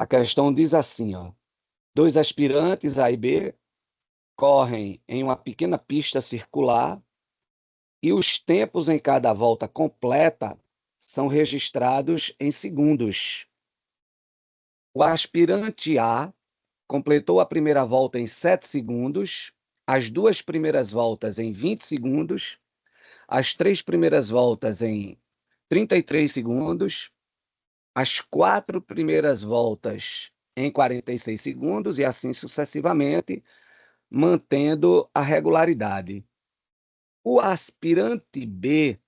A questão diz assim, ó: dois aspirantes A e B correm em uma pequena pista circular e os tempos em cada volta completa são registrados em segundos. O aspirante A completou a primeira volta em 7 segundos, as 2 primeiras voltas em 20 segundos, as 3 primeiras voltas em 33 segundos, as 4 primeiras voltas em 46 segundos e assim sucessivamente, mantendo a regularidade. O aspirante B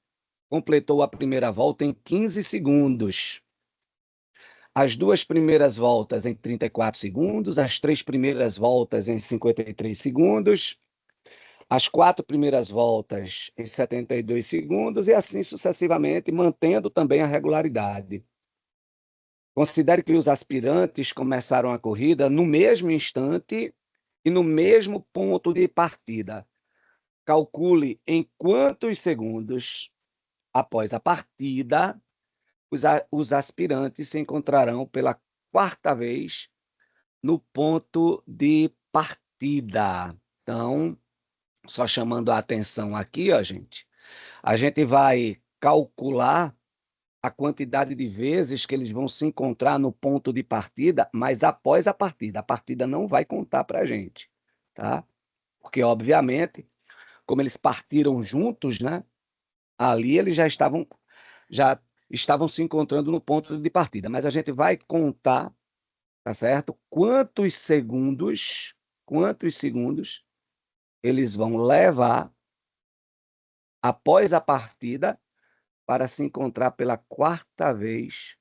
completou a primeira volta em 15 segundos, as 2 primeiras voltas em 34 segundos, as 3 primeiras voltas em 53 segundos, as 4 primeiras voltas em 72 segundos e assim sucessivamente, mantendo também a regularidade. Considere que os aspirantes começaram a corrida no mesmo instante e no mesmo ponto de partida. Calcule em quantos segundos após a partida os aspirantes se encontrarão pela quarta vez no ponto de partida. Então, só chamando a atenção aqui, ó, a gente vai calcular a quantidade de vezes que eles vão se encontrar no ponto de partida, mas após a partida não vai contar para a gente, tá? Porque, obviamente, como eles partiram juntos, né? Ali eles já estavam se encontrando no ponto de partida, mas a gente vai contar, tá certo? Quantos segundos eles vão levar após a partida para se encontrar pela quarta vez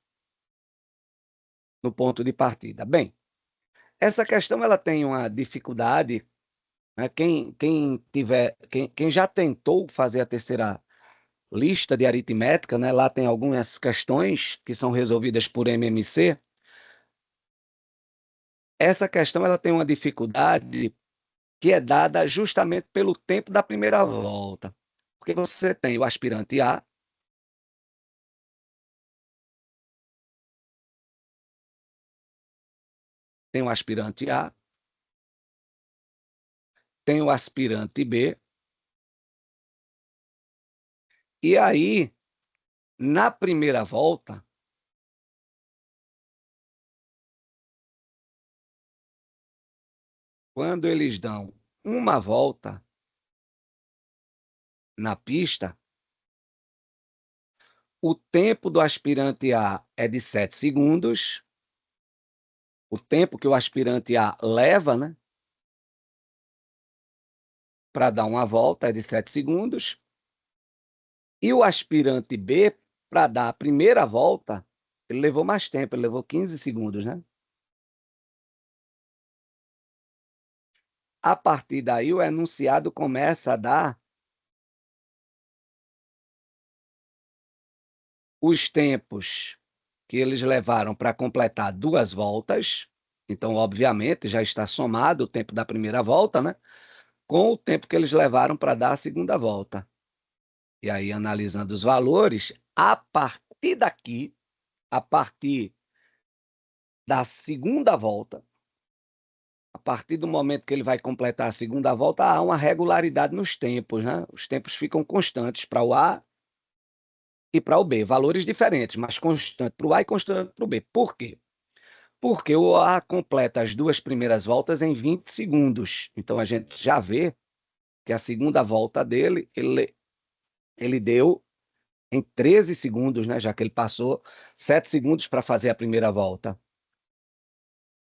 no ponto de partida. Bem, essa questão ela tem uma dificuldade, né? Quem já tentou fazer a terceira lista de aritmética, né? Lá tem algumas questões que são resolvidas por MMC. Essa questão ela tem uma dificuldade que é dada justamente pelo tempo da primeira volta. Porque você tem o aspirante A, tem o aspirante A, tem o aspirante B, e aí, na primeira volta, quando eles dão uma volta na pista, o tempo do aspirante A é de 7 segundos, o tempo que o aspirante A leva, né, para dar uma volta é de 7 segundos, e o aspirante B, para dar a primeira volta, ele levou mais tempo, ele levou 15 segundos, né? A partir daí, o enunciado começa a dar os tempos que eles levaram para completar 2 voltas. Então, obviamente, já está somado o tempo da primeira volta, né, com o tempo que eles levaram para dar a segunda volta. E aí, analisando os valores, a partir daqui, a partir da segunda volta, a partir do momento que ele vai completar a segunda volta, há uma regularidade nos tempos, né? Os tempos ficam constantes para o A e para o B, valores diferentes, mas constante para o A e constante para o B. Por quê? Porque o A completa as 2 primeiras voltas em 20 segundos. Então a gente já vê que a segunda volta dele, ele deu em 13 segundos, né? Já que ele passou 7 segundos para fazer a primeira volta.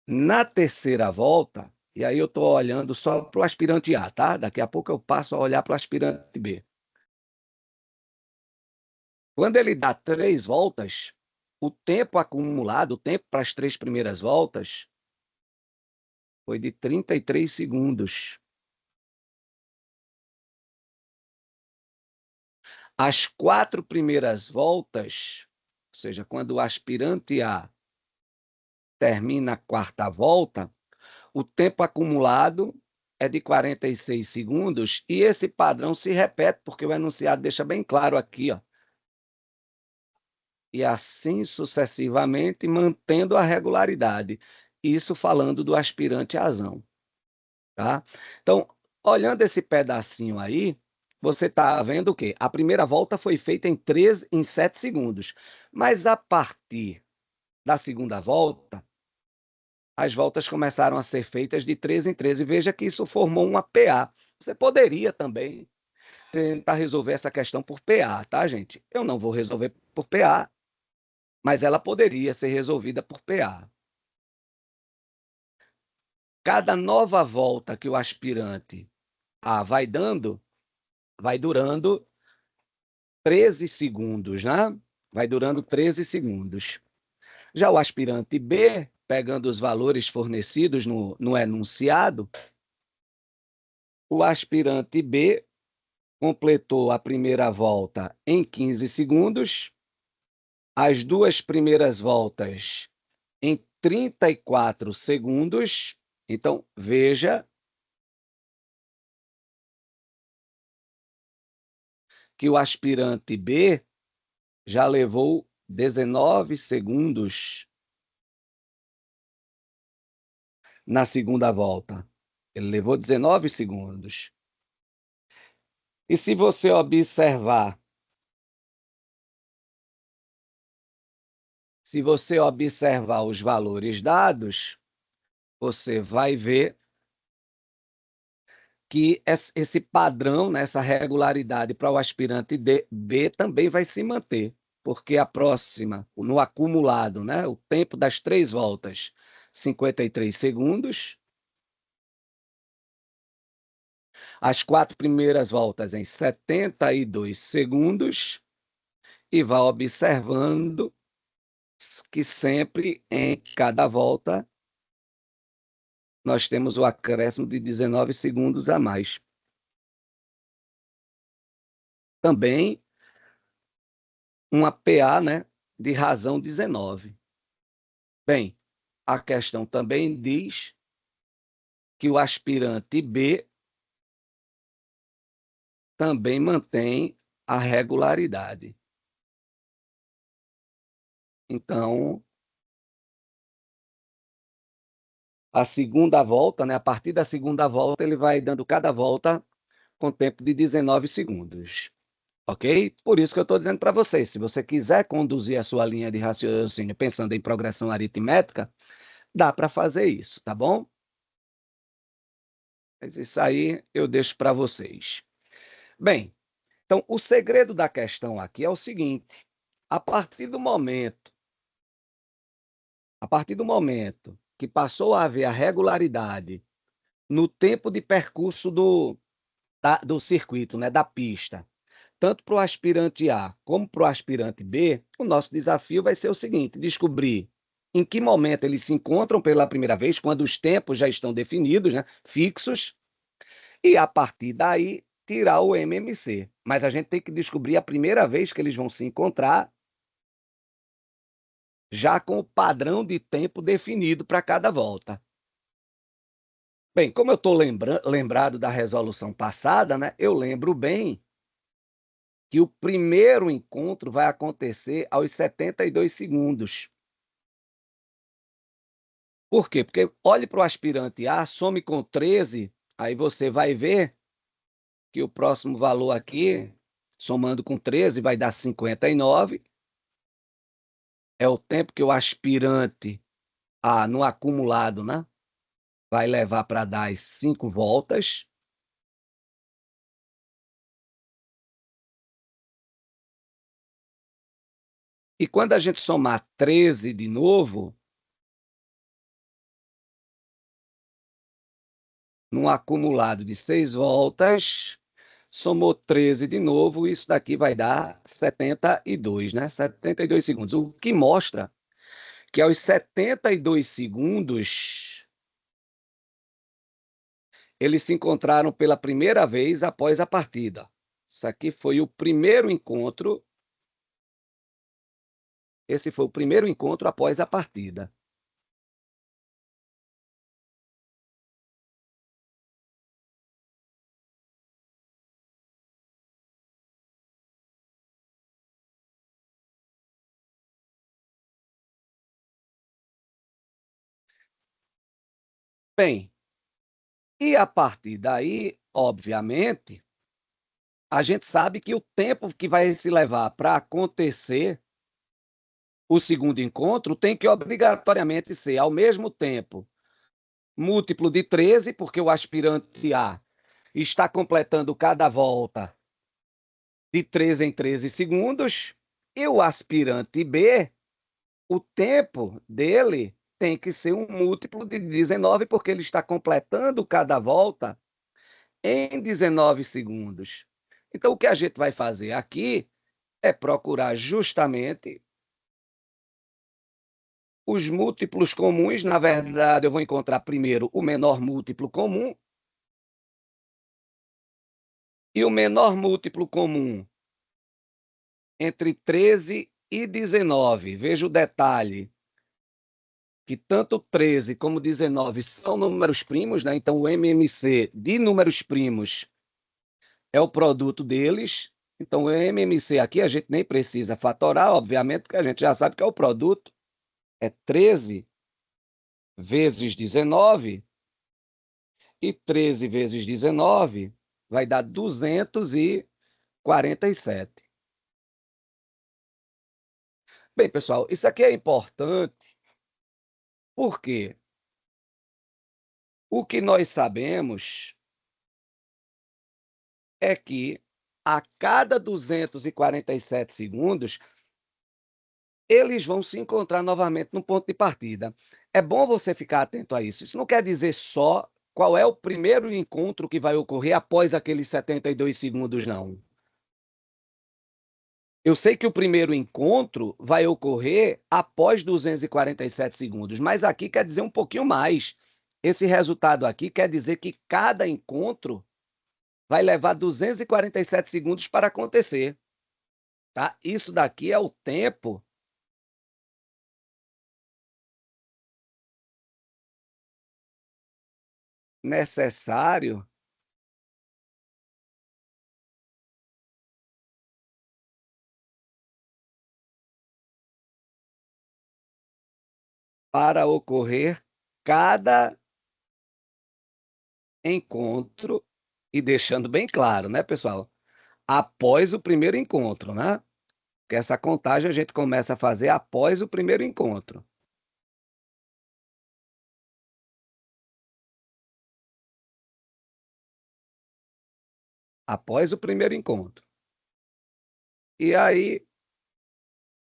Na terceira volta, e aí eu estou olhando só para o aspirante A, tá? Daqui a pouco eu passo a olhar para o aspirante B. Quando ele dá 3 voltas, o tempo acumulado, o tempo para as 3 primeiras voltas, foi de 33 segundos. As 4 primeiras voltas, ou seja, quando o aspirante A termina a quarta volta, o tempo acumulado é de 46 segundos e esse padrão se repete porque o enunciado deixa bem claro aqui, ó. e assim sucessivamente, mantendo a regularidade. Isso falando do aspirante azão, tá? Então, olhando esse pedacinho aí, você está vendo o quê? A primeira volta foi feita em 7 segundos, mas a partir da segunda volta, as voltas começaram a ser feitas de 3 em 3 e veja que isso formou uma PA. Você poderia também tentar resolver essa questão por PA, tá, gente? Eu não vou resolver por PA, mas ela poderia ser resolvida por PA. Cada nova volta que o aspirante A vai dando, vai durando 13 segundos, né? Vai durando 13 segundos. Já o aspirante B, pegando os valores fornecidos no enunciado, o aspirante B completou a primeira volta em 15 segundos, as duas primeiras voltas em 34 segundos. Então, veja que o aspirante B já levou 19 segundos na segunda volta. Ele levou 19 segundos. E se você observar os valores dados, você vai ver que esse padrão, né, essa regularidade para o aspirante B também vai se manter, porque a próxima, no acumulado, né, o tempo das 3 voltas, 53 segundos, as 4 primeiras voltas em 72 segundos, e vai observando que sempre em cada volta nós temos o acréscimo de 19 segundos a mais. Também uma PA, né, de razão 19. Bem, a questão também diz que o aspirante B também mantém a regularidade. Então, a segunda volta, né, a partir da segunda volta, ele vai dando cada volta com tempo de 19 segundos. Ok? Por isso que eu estou dizendo para você, se você quiser conduzir a sua linha de raciocínio pensando em progressão aritmética, dá para fazer isso, tá bom? Mas isso aí eu deixo para vocês. Bem, então o segredo da questão aqui é o seguinte: a partir do momento, a partir do momento que passou a haver a regularidade no tempo de percurso do circuito, né, da pista, tanto para o aspirante A como para o aspirante B, o nosso desafio vai ser o seguinte: descobrir em que momento eles se encontram pela primeira vez, quando os tempos já estão definidos, né, fixos, e a partir daí tirar o MMC. Mas a gente tem que descobrir a primeira vez que eles vão se encontrar, já com o padrão de tempo definido para cada volta. Bem, como eu estou lembrado da resolução passada, né, eu lembro bem que o primeiro encontro vai acontecer aos 72 segundos. Por quê? Porque olhe para o aspirante A, some com 13, aí você vai ver que o próximo valor aqui, somando com 13, vai dar 59. É o tempo que o aspirante A, no acumulado, né, vai levar para dar as 5 voltas. E quando a gente somar 13 de novo, num acumulado de 6 voltas, somou 13 de novo, isso daqui vai dar 72, né? 72 segundos. O que mostra que aos 72 segundos, eles se encontraram pela primeira vez após a partida. Isso aqui foi o primeiro encontro. Esse foi o primeiro encontro após a partida. Bem, e a partir daí, obviamente, a gente sabe que o tempo que vai se levar para acontecer o segundo encontro tem que obrigatoriamente ser, ao mesmo tempo, múltiplo de 13, porque o aspirante A está completando cada volta de 13 em 13 segundos, e o aspirante B, o tempo dele tem que ser um múltiplo de 19, porque ele está completando cada volta em 19 segundos. Então, o que a gente vai fazer aqui é procurar justamente os múltiplos comuns. Na verdade, eu vou encontrar primeiro o menor múltiplo comum. E o menor múltiplo comum entre 13 e 19. Veja o detalhe, que tanto 13 como 19 são números primos, né? Então, o MMC de números primos é o produto deles. Então, o MMC aqui a gente nem precisa fatorar, obviamente, porque a gente já sabe que é o produto. É 13 vezes 19, e 13 vezes 19 vai dar 247. Bem, pessoal, isso aqui é importante, porque o que nós sabemos é que a cada 247 segundos, eles vão se encontrar novamente no ponto de partida. É bom você ficar atento a isso. Isso não quer dizer só qual é o primeiro encontro que vai ocorrer após aqueles 72 segundos, não. Eu sei que o primeiro encontro vai ocorrer após 247 segundos, mas aqui quer dizer um pouquinho mais. Esse resultado aqui quer dizer que cada encontro vai levar 247 segundos para acontecer, tá? Isso daqui é o tempo necessário para ocorrer cada encontro, e deixando bem claro, né, pessoal? Após o primeiro encontro, né? Porque essa contagem a gente começa a fazer após o primeiro encontro. Após o primeiro encontro. E aí,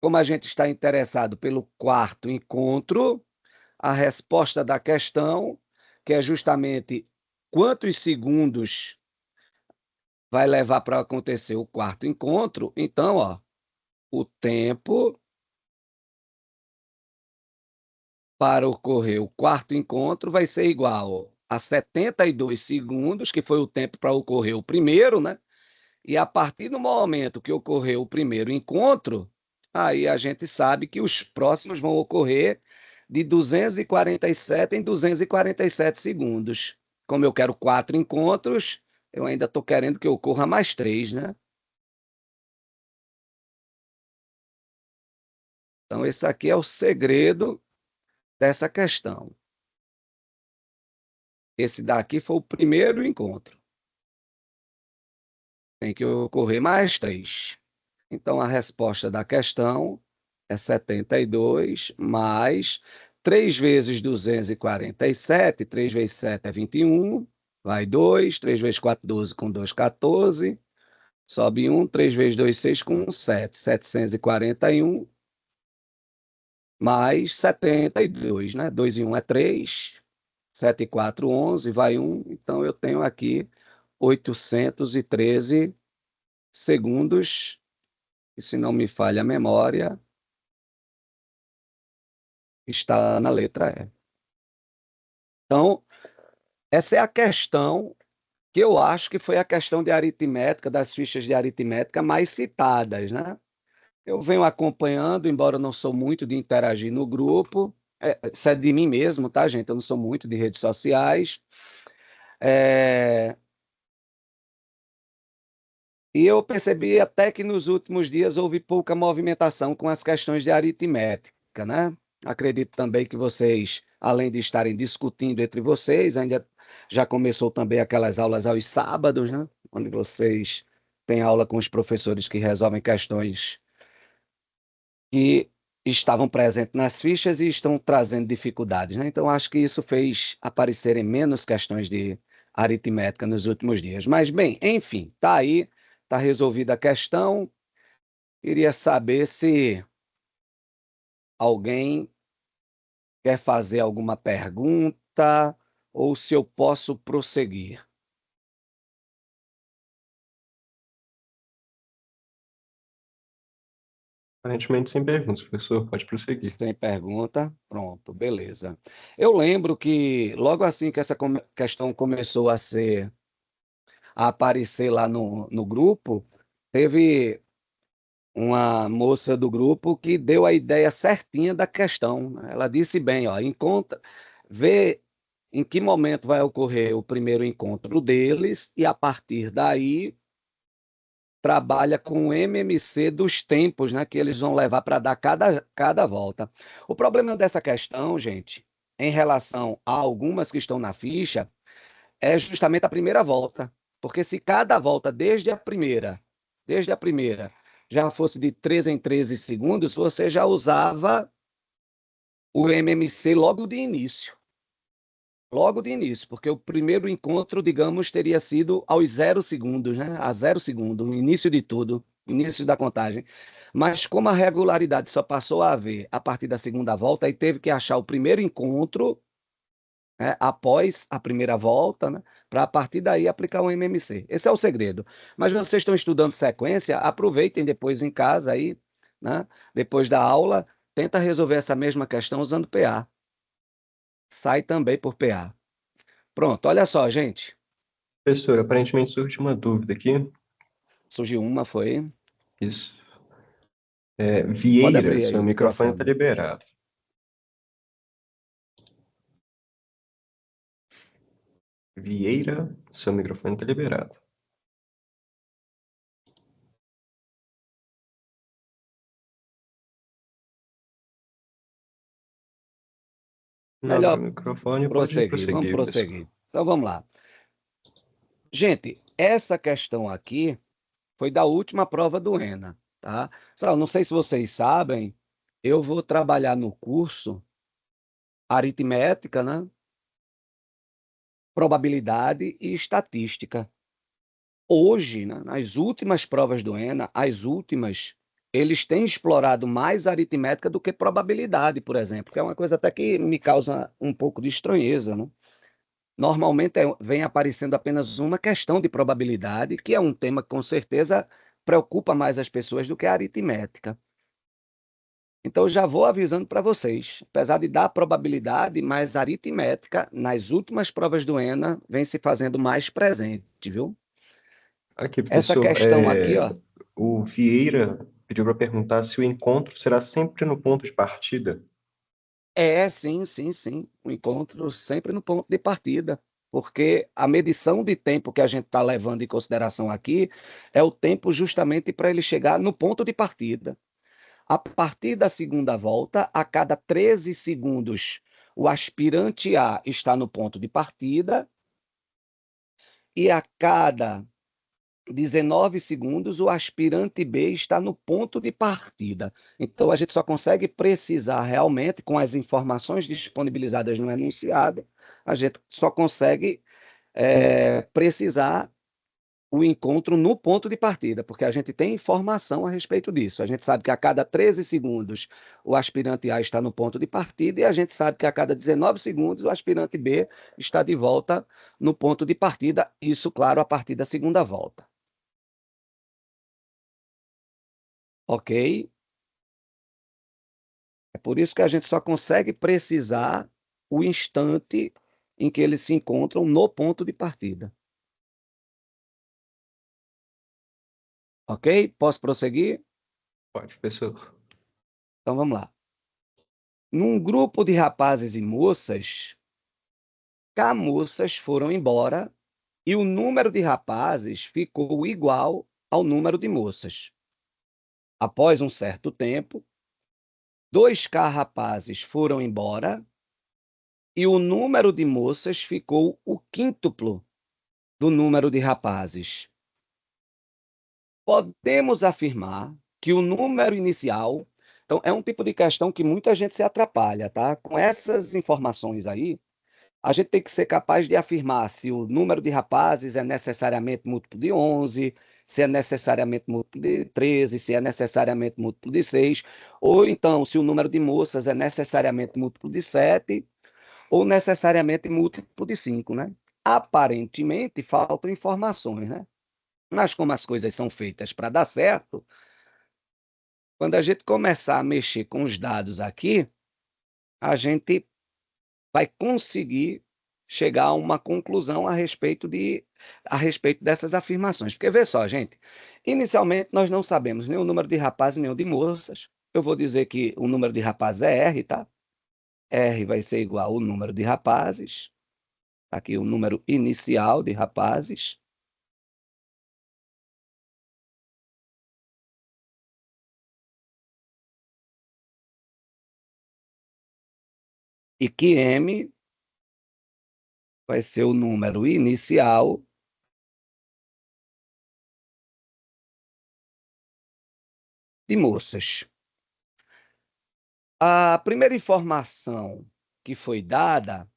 como a gente está interessado pelo quarto encontro, a resposta da questão, que é justamente quantos segundos vai levar para acontecer o quarto encontro, então, ó, o tempo para ocorrer o quarto encontro vai ser igual a 72 segundos, que foi o tempo para ocorrer o primeiro, né? E a partir do momento que ocorreu o primeiro encontro, aí a gente sabe que os próximos vão ocorrer de 247 em 247 segundos. Como eu quero 4 encontros, eu ainda estou querendo que ocorra mais 3, né? Então, esse aqui é o segredo dessa questão. Esse daqui foi o primeiro encontro. Tem que ocorrer mais 3. Então, a resposta da questão é 72 mais 3 vezes 247, 3 vezes 7 é 21, vai 2, 3 vezes 4, 12, com 2, 14, sobe 1, 3 vezes 2, 6, com 1, 7, 741, mais 72, né? 2 e 1 é 3, 7 e 4, 11, vai 1, então eu tenho aqui 813 segundos, e se não me falha a memória, está na letra E. Então, essa é a questão que eu acho que foi a questão de aritmética, das fichas de aritmética mais citadas, né? Eu venho acompanhando, embora eu não sou muito de interagir no grupo, isso é de mim mesmo, tá, gente? Eu não sou muito de redes sociais. É, e eu percebi até que nos últimos dias houve pouca movimentação com as questões de aritmética, né? Acredito também que vocês além de estarem discutindo entre vocês, ainda já começou também aquelas aulas aos sábados, né? Onde vocês têm aula com os professores que resolvem questões que estavam presentes nas fichas e estão trazendo dificuldades, né? Então, acho que isso fez aparecerem menos questões de aritmética nos últimos dias. Mas, bem, enfim, tá aí, tá resolvida a questão. Queria saber se alguém quer fazer alguma pergunta ou se eu posso prosseguir. Aparentemente sem perguntas, professor. Pode prosseguir. Sem pergunta, pronto, beleza. Eu lembro que logo assim que essa questão começou a aparecer lá no grupo, teve uma moça do grupo que deu a ideia certinha da questão, né? Ela disse bem, ó, vê em que momento vai ocorrer o primeiro encontro deles e a partir daí trabalha com o MMC dos tempos, né, que eles vão levar para dar cada volta. O problema dessa questão, gente, em relação a algumas que estão na ficha, é justamente a primeira volta. Porque se cada volta, desde a primeira, já fosse de 13 em 13 segundos, você já usava o MMC logo de início. Logo de início, porque o primeiro encontro, digamos, teria sido aos 0 segundos, né? A 0 segundo, no início de tudo, início da contagem. Mas como a regularidade só passou a haver a partir da segunda volta, aí teve que achar o primeiro encontro, né, após a primeira volta, né, para a partir daí aplicar o MMC. Esse é o segredo. Mas vocês estão estudando sequência, aproveitem depois em casa aí, né, depois da aula, tenta resolver essa mesma questão usando PA. Sai também por PA. Pronto, olha só, gente. Professor, aparentemente surge uma dúvida aqui. Surgiu uma, foi. Isso. Pode Vieira, abrir aí seu o microfone está microfone. liberado. Vieira, seu microfone está liberado. Não abriu o Melhor microfone, pode prosseguir. Vamos prosseguir, professor. prosseguir. Então vamos lá. Gente, essa questão aqui foi da última prova do ENA, tá? Só, não sei se vocês sabem, eu vou trabalhar no curso aritmética, né? Probabilidade e estatística. Hoje, né, nas últimas provas do ENA, as últimas, eles têm explorado mais aritmética do que probabilidade, por exemplo, que é uma coisa até que me causa um pouco de estranheza, né? Normalmente vem aparecendo apenas uma questão de probabilidade, que é um tema que com certeza preocupa mais as pessoas do que a aritmética. Então, eu já vou avisando para vocês, apesar de dar probabilidade, mas a aritmética, nas últimas provas do ENA, vem se fazendo mais presente, viu? Aqui, Essa professor, questão aqui, ó, o Vieira pediu para perguntar se o encontro será sempre no ponto de partida. sim, sim, sim, o encontro sempre no ponto de partida, porque a medição de tempo que a gente está levando em consideração aqui é o tempo justamente para ele chegar no ponto de partida. A partir da segunda volta, a cada 13 segundos, o aspirante A está no ponto de partida e a cada 19 segundos, o aspirante B está no ponto de partida. Então, a gente só consegue precisar realmente, com as informações disponibilizadas no enunciado, a gente só consegue precisar o encontro no ponto de partida, porque a gente tem informação a respeito disso. A gente sabe que a cada 13 segundos o aspirante A está no ponto de partida e a gente sabe que a cada 19 segundos o aspirante B está de volta no ponto de partida, isso, claro, a partir da segunda volta. Ok? É por isso que a gente só consegue precisar o instante em que eles se encontram no ponto de partida. Ok? Posso prosseguir? Pode, professor. Então vamos lá. Num grupo de rapazes e moças, moças foram embora e o número de rapazes ficou igual ao número de moças. Após um certo tempo, 2 rapazes foram embora e o número de moças ficou o quíntuplo do número de rapazes. Podemos afirmar que o número inicial. Então, é um tipo de questão que muita gente se atrapalha, tá? Com essas informações aí, a gente tem que ser capaz de afirmar se o número de rapazes é necessariamente múltiplo de 11, se é necessariamente múltiplo de 13, se é necessariamente múltiplo de 6, ou então se o número de moças é necessariamente múltiplo de 7 ou necessariamente múltiplo de 5, né? Aparentemente, faltam informações, né? Mas como as coisas são feitas para dar certo, quando a gente começar a mexer com os dados aqui, a gente vai conseguir chegar a uma conclusão a respeito dessas afirmações. Porque vê só, gente, inicialmente nós não sabemos nem o número de rapazes nem o de moças. Eu vou dizer que o número de rapazes é R, tá? R vai ser igual ao número de rapazes. Aqui o número inicial de rapazes. E que M vai ser o número inicial de moças. A primeira informação que foi dada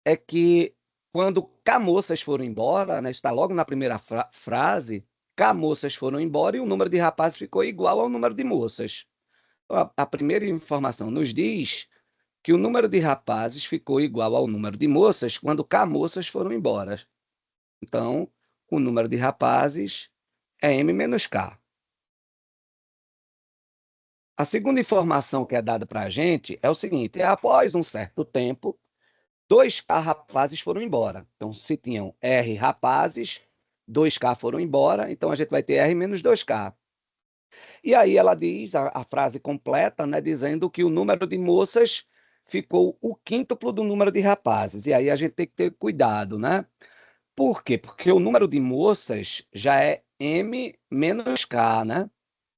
é que quando Camoças foram embora, né, está logo na primeira frase, Camoças foram embora e o número de rapazes ficou igual ao número de moças. A primeira informação nos diz que o número de rapazes ficou igual ao número de moças quando Camoças foram embora. Então, o número de rapazes é M menos K. A segunda informação que é dada para a gente é o seguinte: após um certo tempo, 2K rapazes foram embora. Então, se tinham R rapazes, 2K foram embora, então a gente vai ter R menos 2K. E aí ela diz a frase completa, né, dizendo que o número de moças ficou o quíntuplo do número de rapazes. E aí a gente tem que ter cuidado, né? Por quê? Porque o número de moças já é M menos K, né?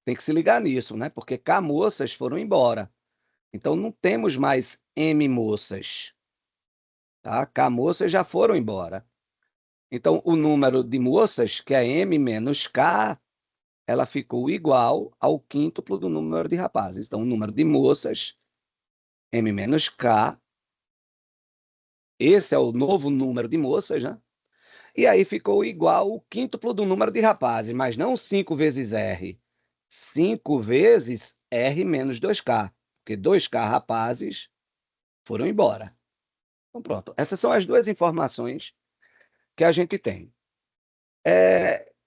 Tem que se ligar nisso, né? Porque K moças foram embora. Então não temos mais M moças, tá? K moças já foram embora. Então o número de moças, que é M menos K, ela ficou igual ao quíntuplo do número de rapazes. Então o número de moças, M menos K, esse é o novo número de moças, né? E aí ficou igual ao quíntuplo do número de rapazes, mas não 5 vezes R. 5 vezes R menos 2K, porque 2K rapazes foram embora. Então, pronto. Essas são as duas informações que a gente tem.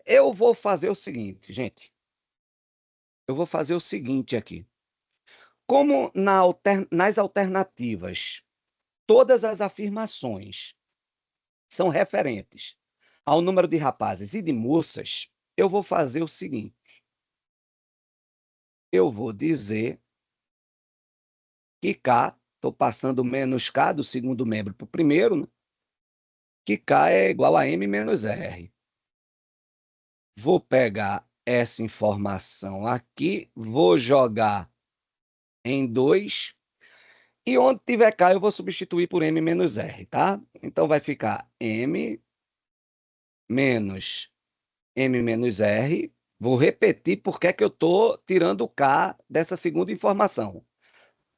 Eu vou fazer o seguinte, gente. Eu vou fazer o seguinte aqui. Como nas alternativas, todas as afirmações são referentes ao número de rapazes e de moças, eu vou fazer o seguinte. Eu vou dizer que K, estou passando menos K do segundo membro para o primeiro, né? Que K é igual a M menos R. Vou pegar essa informação aqui, vou jogar em 2, e onde tiver K eu vou substituir por M menos R, tá? Então vai ficar M menos M menos R. Vou repetir porque é que eu estou tirando o K dessa segunda informação.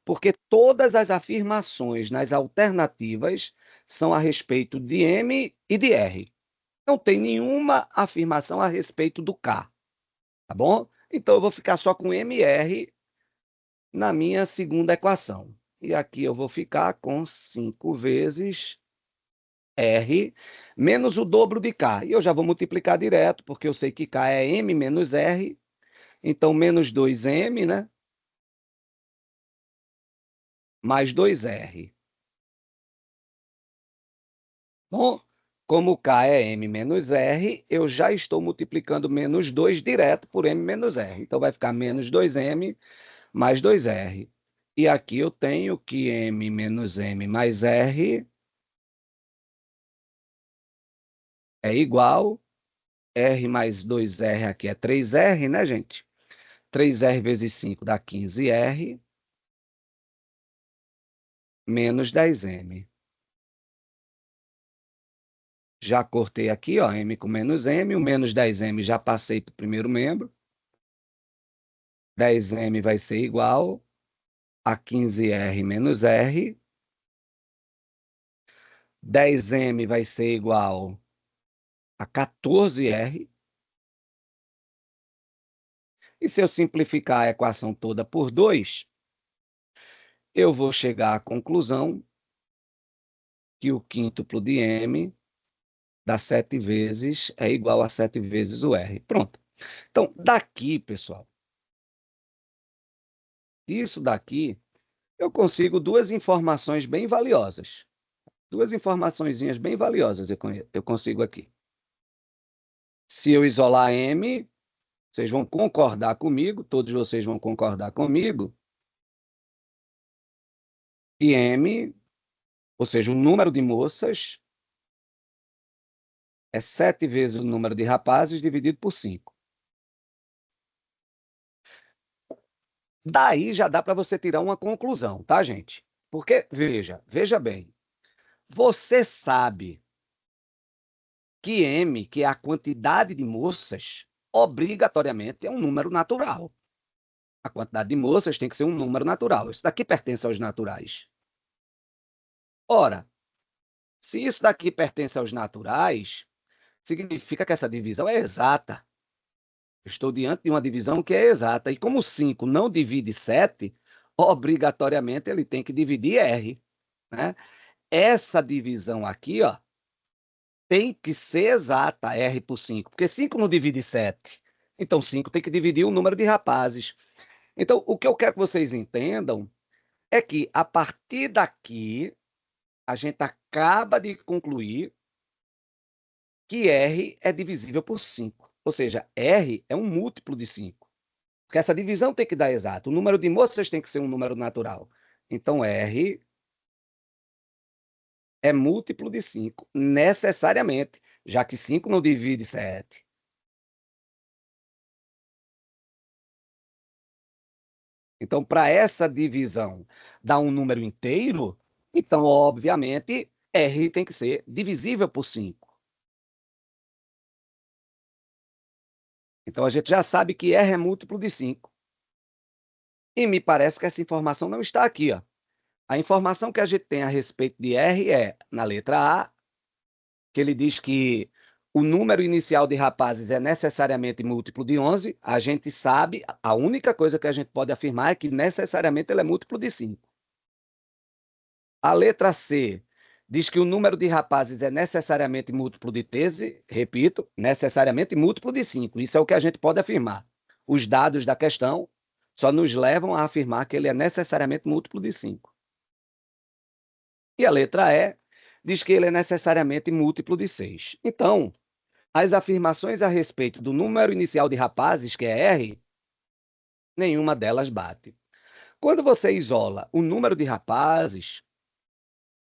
Porque todas as afirmações nas alternativas são a respeito de M e de R. Não tem nenhuma afirmação a respeito do K, tá bom? Então eu vou ficar só com MR na minha segunda equação. E aqui eu vou ficar com 5 vezes R menos o dobro de K. E eu já vou multiplicar direto, porque eu sei que K é M menos R. Então, menos 2M, né? Mais 2R. Bom, como K é M menos R, eu já estou multiplicando menos 2 direto por M menos R. Então, vai ficar menos 2M mais 2R. E aqui eu tenho que M menos M mais R é igual, R mais 2R aqui é 3R, né, gente? 3R vezes 5 dá 15R. menos 10m. Já cortei aqui, ó, m com menos m, o menos 10m já passei para o primeiro membro. 10m vai ser igual a 15r menos r. 10m vai ser igual a 14r. E se eu simplificar a equação toda por 2, eu vou chegar à conclusão que o quíntuplo de m dá 7 vezes, é igual a 7 vezes o r. Pronto. Então, daqui, pessoal, disso daqui, eu consigo duas informações bem valiosas. Duas informaçõezinhas bem valiosas eu consigo aqui. Se eu isolar m, vocês vão concordar comigo, todos vocês vão concordar comigo, que m, ou seja, o número de moças, é 7 vezes o número de rapazes dividido por 5. Daí já dá para você tirar uma conclusão, tá, gente? Porque, veja bem, você sabe que M, que é a quantidade de moças, obrigatoriamente é um número natural. A quantidade de moças tem que ser um número natural. Isso daqui pertence aos naturais. Ora, se isso daqui pertence aos naturais, significa que essa divisão é exata. Estou diante de uma divisão que é exata. E como 5 não divide 7, obrigatoriamente ele tem que dividir R. Né? Essa divisão aqui, ó, tem que ser exata, R por 5, porque 5 não divide 7. Então, 5 tem que dividir o número de rapazes. Então, o que eu quero que vocês entendam é que, a partir daqui, a gente acaba de concluir que R é divisível por 5. Ou seja, R é um múltiplo de 5. Porque essa divisão tem que dar exato. O número de moças tem que ser um número natural. Então, R é múltiplo de 5, necessariamente, já que 5 não divide 7. Então, para essa divisão dar um número inteiro, então, obviamente, R tem que ser divisível por 5. Então, a gente já sabe que R é múltiplo de 5. E me parece que essa informação não está aqui, ó. A informação que a gente tem a respeito de R é, na letra A, que ele diz que o número inicial de rapazes é necessariamente múltiplo de 11. A gente sabe, a única coisa que a gente pode afirmar é que necessariamente ele é múltiplo de 5. A letra C diz que o número de rapazes é necessariamente múltiplo de 13, repito, necessariamente múltiplo de 5. Isso é o que a gente pode afirmar. Os dados da questão só nos levam a afirmar que ele é necessariamente múltiplo de 5. E a letra E diz que ele é necessariamente múltiplo de 6. Então, as afirmações a respeito do número inicial de rapazes, que é R, nenhuma delas bate. Quando você isola o número de rapazes,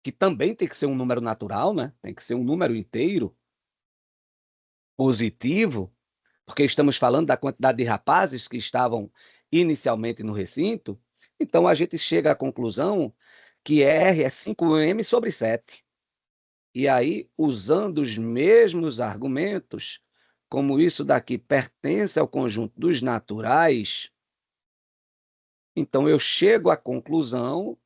que também tem que ser um número natural, né? Tem que ser um número inteiro, positivo, porque estamos falando da quantidade de rapazes que estavam inicialmente no recinto, então a gente chega à conclusão que R é 5m sobre 7. E aí, usando os mesmos argumentos, como isso daqui pertence ao conjunto dos naturais, então eu chego à conclusão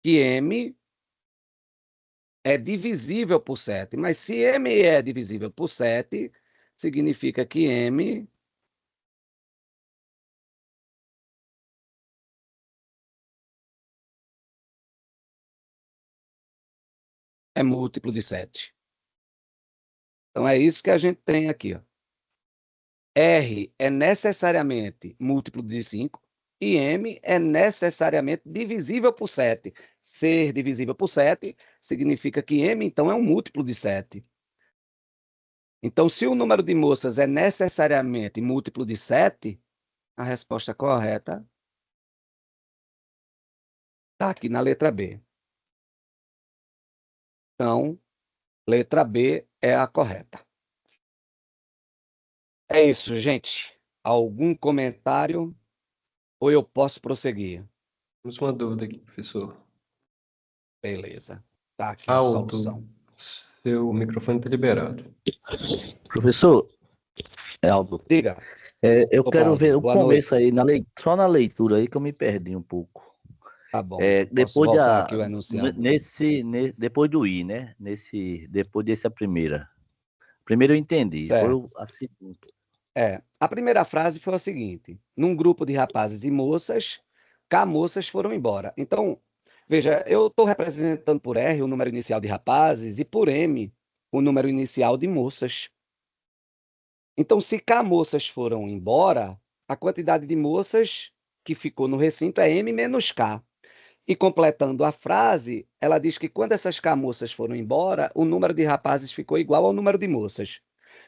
que M é divisível por 7. Mas se M é divisível por 7, significa que M é múltiplo de 7. Então é isso que a gente tem aqui, ó. R é necessariamente múltiplo de 5 e M é necessariamente divisível por 7. Ser divisível por 7 significa que M, então, é um múltiplo de 7. Então, se o número de moças é necessariamente múltiplo de 7, a resposta correta está aqui na letra B. Então, letra B é a correta. É isso, gente. Algum comentário ou eu posso prosseguir? Temos uma dúvida aqui, professor. Beleza. Tá aqui a Aldo, solução. seu microfone está liberado. Professor, Aldo, Diga. eu Opa, quero Aldo. ver o Boa começo noite. aí, só na leitura aí que eu me perdi um pouco. Tá bom. Posso Depois voltar aqui o enunciado. depois do I, né? Depois dessa primeira. Primeiro eu entendi, foi Certo. a segunda. A primeira frase foi a seguinte: num grupo de rapazes e moças, K moças foram embora. Então, veja, eu estou representando por R o número inicial de rapazes e por M o número inicial de moças. Então, se K moças foram embora, a quantidade de moças que ficou no recinto é M menos K. E completando a frase, ela diz que quando essas K moças foram embora, o número de rapazes ficou igual ao número de moças.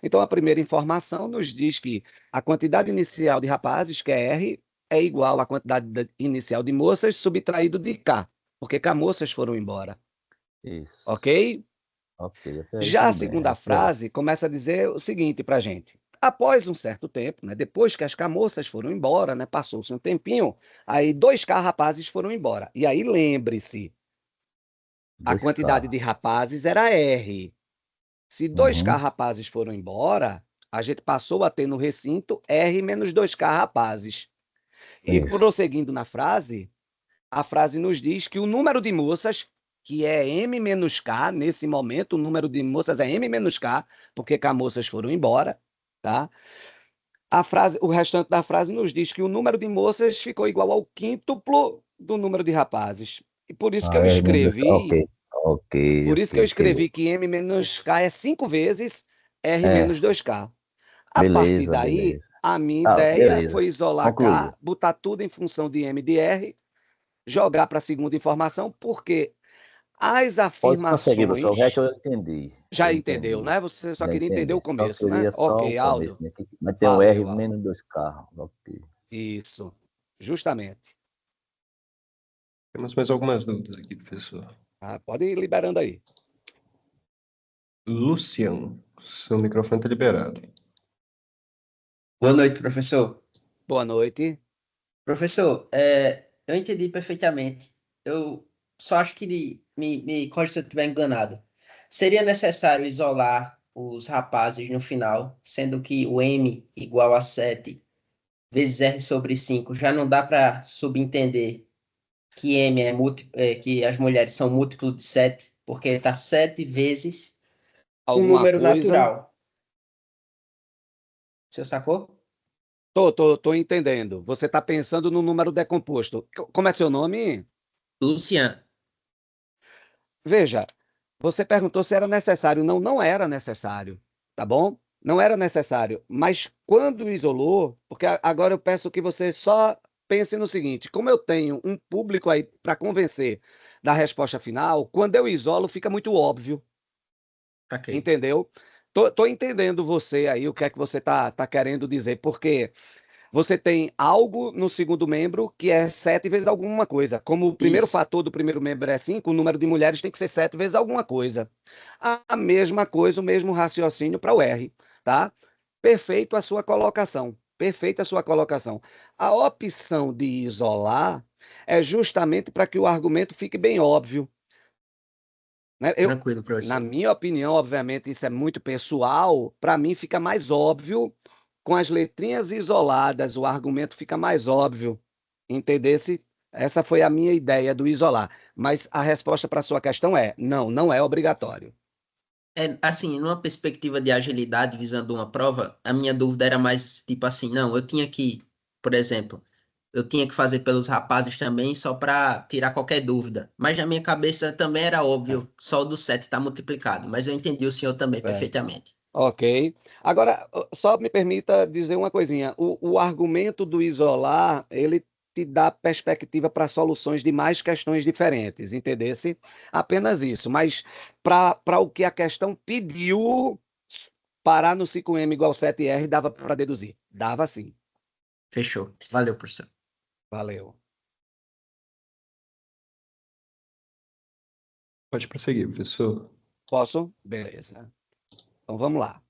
Então, a primeira informação nos diz que a quantidade inicial de rapazes, que é R, é igual à quantidade inicial de moças subtraído de K, porque K moças foram embora. Isso. Ok? Ok, até aí Já a tudo bem. segunda frase começa a dizer o seguinte para a gente. Após um certo tempo, né, depois que as camoças foram embora, né, passou-se um tempinho, aí 2K rapazes foram embora. E aí lembre-se, a Dois quantidade carros. de rapazes era R. Se 2K Uhum. rapazes foram embora, a gente passou a ter no recinto R menos 2K rapazes. E Isso. prosseguindo na frase, a frase nos diz que o número de moças, que é M menos K, nesse momento, o número de moças é M menos K, porque K moças foram embora, tá? O restante da frase nos diz que o número de moças ficou igual ao quíntuplo do número de rapazes. E por isso que eu Ah, ok, escrevi, ok, por ok, isso que eu cheguei. escrevi que M menos K é 5 vezes R É, menos 2K. A partir beleza, daí, beleza. a minha Tá, ideia beleza. foi isolar K, Concluído. botar tudo em função de M de R, jogar para a segunda informação, porque as Pode prosseguir, professor. O resto afirmações. eu entendi. Já Eu entendeu, entendi. né? Você só Já queria entender o entendi. Só começo, né? queria só Ok, o Aldo. começo, né? Mas tem um R Valeu, Aldo. menos dois carros. Ok. Isso, justamente. Temos mais algumas dúvidas aqui, professor. Pode ir liberando aí. Luciano, seu microfone está liberado. Boa noite, professor. Boa noite. Professor, eu entendi perfeitamente. Eu só acho que me corrija se eu estiver enganado. Seria necessário isolar os rapazes no final, sendo que o M igual a 7 vezes R sobre 5 já não dá para subentender que que as mulheres são múltiplo de 7, porque está 7 vezes um Alguma número coisa? natural. O senhor sacou? Tô entendendo. Você está pensando no número decomposto. Como é seu nome? Luciano, Veja, você perguntou se era necessário. Não, não era necessário, tá bom? Não era necessário. Mas quando isolou, porque agora eu peço que você só pense no seguinte: como eu tenho um público aí para convencer da resposta final, quando eu isolo fica muito óbvio, ok. entendeu? Tô entendendo você aí, o que é que você tá querendo dizer, porque você tem algo no segundo membro que é 7 vezes alguma coisa. Como o primeiro Isso. fator do primeiro membro é 5, o número de mulheres tem que ser 7 vezes alguma coisa. A mesma coisa, o mesmo raciocínio para o R, tá? Perfeito a sua colocação. Perfeita a sua colocação. A opção de isolar é justamente para que o argumento fique bem óbvio, né? Tranquilo, Na professor. minha opinião, obviamente, isso é muito pessoal, para mim fica mais óbvio com as letrinhas isoladas, o argumento fica mais óbvio. Entendesse? Essa foi a minha ideia do isolar. Mas a resposta para a sua questão é: não, não é obrigatório. Assim, numa perspectiva de agilidade visando uma prova, a minha dúvida era mais tipo assim, não, eu tinha que, por exemplo, eu tinha que fazer pelos rapazes também só para tirar qualquer dúvida. Mas na minha cabeça também era É, óbvio, só o do 7 está multiplicado. Mas eu entendi o senhor também é. perfeitamente. Ok. Agora, só me permita dizer uma coisinha. O argumento do isolar, ele te dá perspectiva para soluções de mais questões diferentes, entendesse? Apenas isso. Mas para o que a questão pediu, parar no 5M igual 7R, dava para deduzir. Dava sim. Fechou. Valeu, professor. Valeu. Pode prosseguir, professor. Posso? Beleza. Então vamos lá.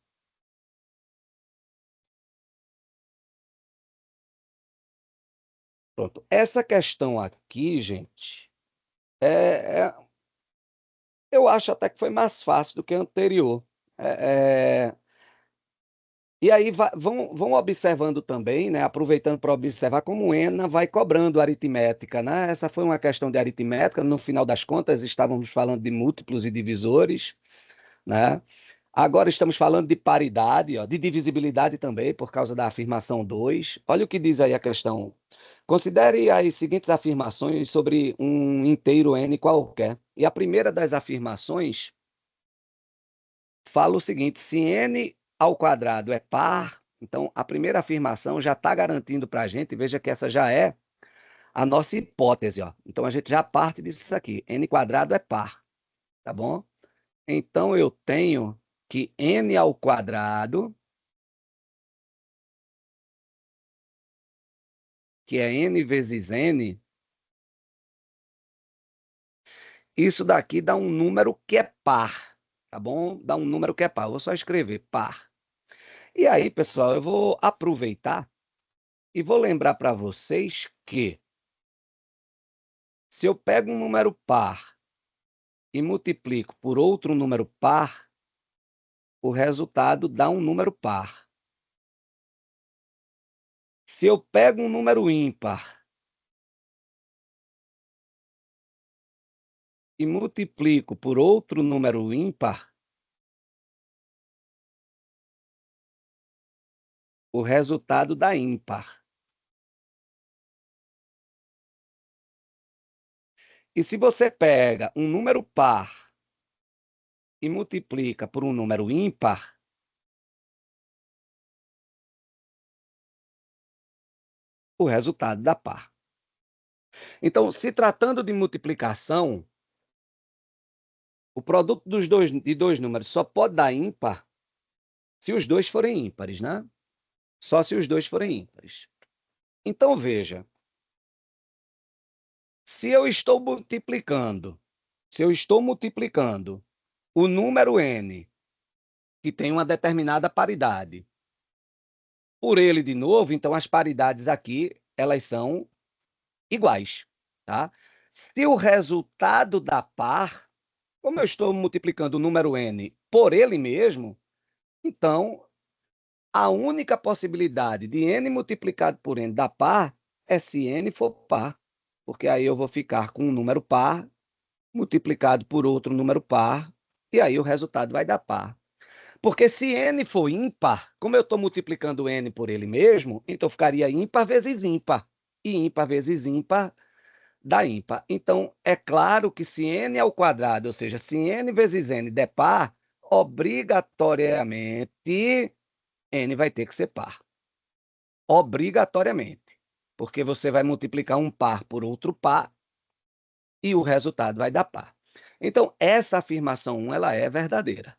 Pronto. Essa questão aqui, gente, eu acho até que foi mais fácil do que a anterior. É, é, E aí vão observando também, né, aproveitando para observar como o ENA vai cobrando aritmética, né? Essa foi uma questão de aritmética, no final das contas estávamos falando de múltiplos e divisores, né? Agora estamos falando de paridade, ó, de divisibilidade também, por causa da afirmação 2. Olha o que diz aí a questão. Considere as seguintes afirmações sobre um inteiro N qualquer. E a primeira das afirmações fala o seguinte: se n ao quadrado é par, então a primeira afirmação já está garantindo para a gente, veja que essa já é a nossa hipótese, ó. Então a gente já parte disso aqui, n quadrado é par, tá bom? Então eu tenho que n ao quadrado, que é n vezes n, isso daqui dá um número que é par, tá bom? Dá um número que é par. Eu vou só escrever par. E aí, pessoal, eu vou aproveitar e vou lembrar para vocês que se eu pego um número par e multiplico por outro número par, o resultado dá um número par. Se eu pego um número ímpar e multiplico por outro número ímpar, o resultado dá ímpar. E se você pega um número par e multiplica por um número ímpar, o resultado dá par. Então, se tratando de multiplicação, o produto de dois números só pode dar ímpar se os dois forem ímpares, né? Só se os dois forem ímpares. Então, veja, se eu estou multiplicando o número n, que tem uma determinada paridade, por ele de novo, então as paridades aqui, elas são iguais, tá? Se o resultado dá par, como eu estou multiplicando o número n por ele mesmo, então a única possibilidade de n multiplicado por n dar par é se n for par, porque aí eu vou ficar com um número par multiplicado por outro número par, e aí o resultado vai dar par. Porque se n for ímpar, como eu estou multiplicando n por ele mesmo, então ficaria ímpar vezes ímpar. E ímpar vezes ímpar dá ímpar. Então, é claro que se n ao quadrado, ou seja, se n vezes n der par, obrigatoriamente n vai ter que ser par. Obrigatoriamente. Porque você vai multiplicar um par por outro par e o resultado vai dar par. Então, essa afirmação 1, ela é verdadeira.